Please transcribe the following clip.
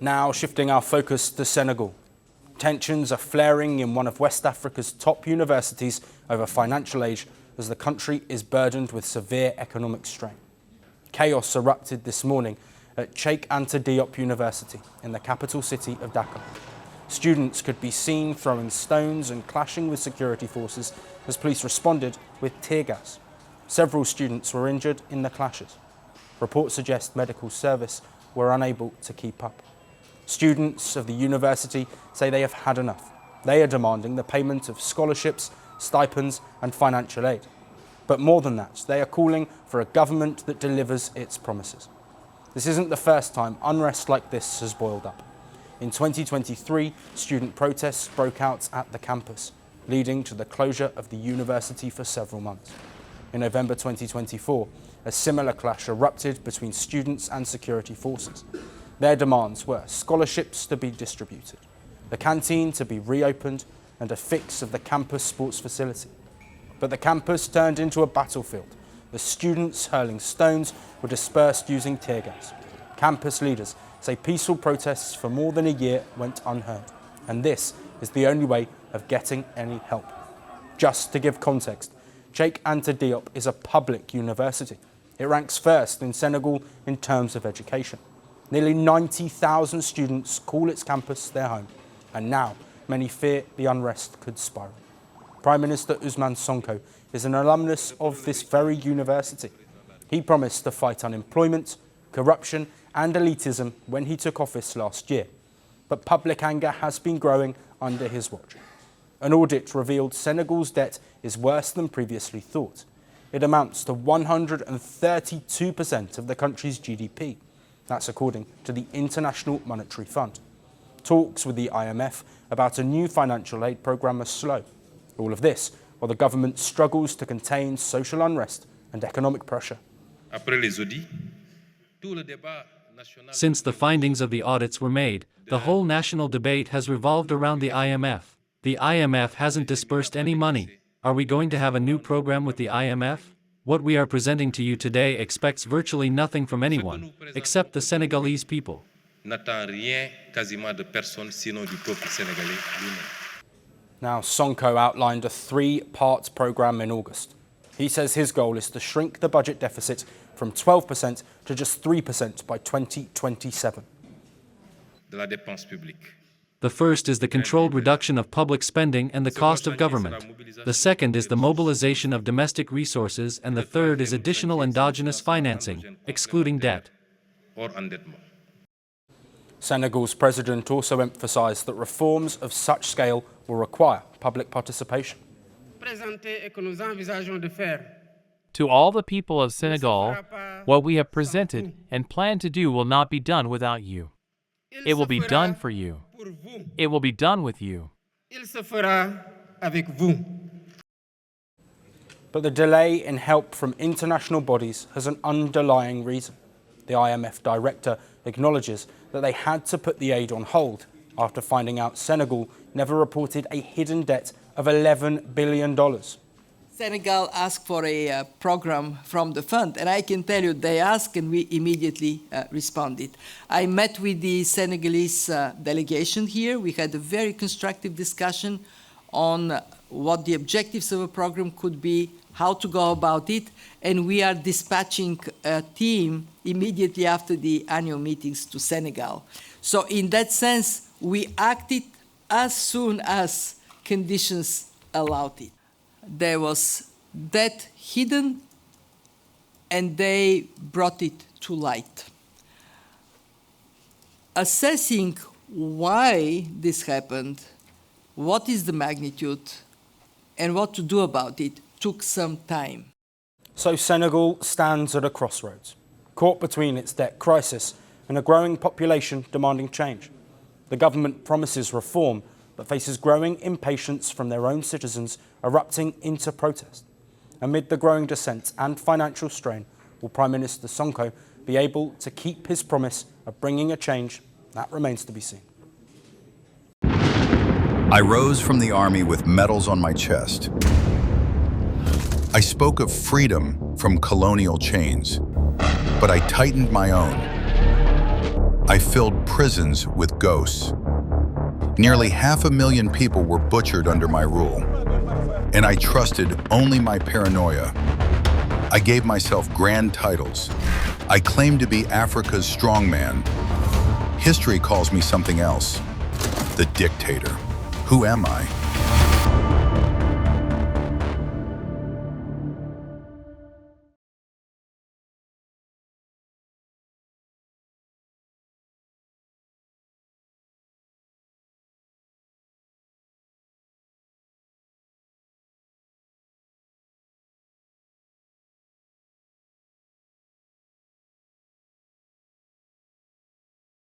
Now shifting our focus to Senegal. Tensions are flaring in one of West Africa's top universities over financial aid as the country is burdened with severe economic strain. Chaos erupted this morning at Cheikh Anta Diop University in the capital city of Dakar. Students could be seen throwing stones and clashing with security forces as police responded with tear gas. Several students were injured in the clashes. Reports suggest medical service were unable to keep up. Students of the university say they have had enough. They are demanding the payment of scholarships, stipends and financial aid. But more than that, they are calling for a government that delivers its promises. This isn't the first time unrest like this has boiled up. In 2023, student protests broke out at the campus, leading to the closure of the university for several months. In November 2024, a similar clash erupted between students and security forces. Their demands were scholarships to be distributed, the canteen to be reopened, and a fix of the campus sports facility. But the campus turned into a battlefield. The students hurling stones were dispersed using tear gas. Campus leaders say peaceful protests for more than a year went unheard, and this is the only way of getting any help. Just to give context, Cheikh Anta Diop is a public university. It ranks first in Senegal in terms of education. Nearly 90,000 students call its campus their home, and now many fear the unrest could spiral. Prime Minister Ousmane Sonko is an alumnus of this very university. He promised to fight unemployment, corruption and elitism when he took office last year. But public anger has been growing under his watch. An audit revealed Senegal's debt is worse than previously thought. It amounts to 132% of the country's GDP. That's according to the International Monetary Fund. Talks with the IMF about a new financial aid programme are slow. All of this while the government struggles to contain social unrest and economic pressure. Since the findings of the audits were made, the whole national debate has revolved around the IMF. The IMF hasn't dispersed any money. Are we going to have a new program with the IMF? What we are presenting to you today expects virtually nothing from anyone, except the Senegalese people. Now, Sonko outlined a 3-part programme in August. He says his goal is to shrink the budget deficit from 12% to just 3% by 2027. The first is the controlled reduction of public spending and the cost of government. The second is the mobilization of domestic resources, and the third is additional endogenous financing, excluding debt. Senegal's president also emphasised that reforms of such scale will require public participation. To all the people of Senegal, what we have presented and plan to do will not be done without you. It will be done for you. It will be done with you. But the delay in help from international bodies has an underlying reason. The IMF director acknowledges that they had to put the aid on hold after finding out Senegal never reported a hidden debt of $11 billion. Senegal asked for a program from the fund, and I can tell you they asked and we immediately responded. I met with the Senegalese delegation here. We had a very constructive discussion on what the objectives of a program could be, how to go about it, and we are dispatching a team immediately after the annual meetings to Senegal. So in that sense, we acted as soon as conditions allowed it. There was that hidden, and they brought it to light. Assessing why this happened, what is the magnitude, and what to do about it took some time. So Senegal stands at a crossroads, caught between its debt crisis and a growing population demanding change. The government promises reform, but faces growing impatience from their own citizens erupting into protest. Amid the growing dissent and financial strain, will Prime Minister Sonko be able to keep his promise of bringing a change? That remains to be seen. I rose from the army with medals on my chest. I spoke of freedom from colonial chains, but I tightened my own. I filled prisons with ghosts. Nearly 500,000 people were butchered under my rule, and I trusted only my paranoia. I gave myself grand titles. I claimed to be Africa's strongman. History calls me something else, the dictator. Who am I?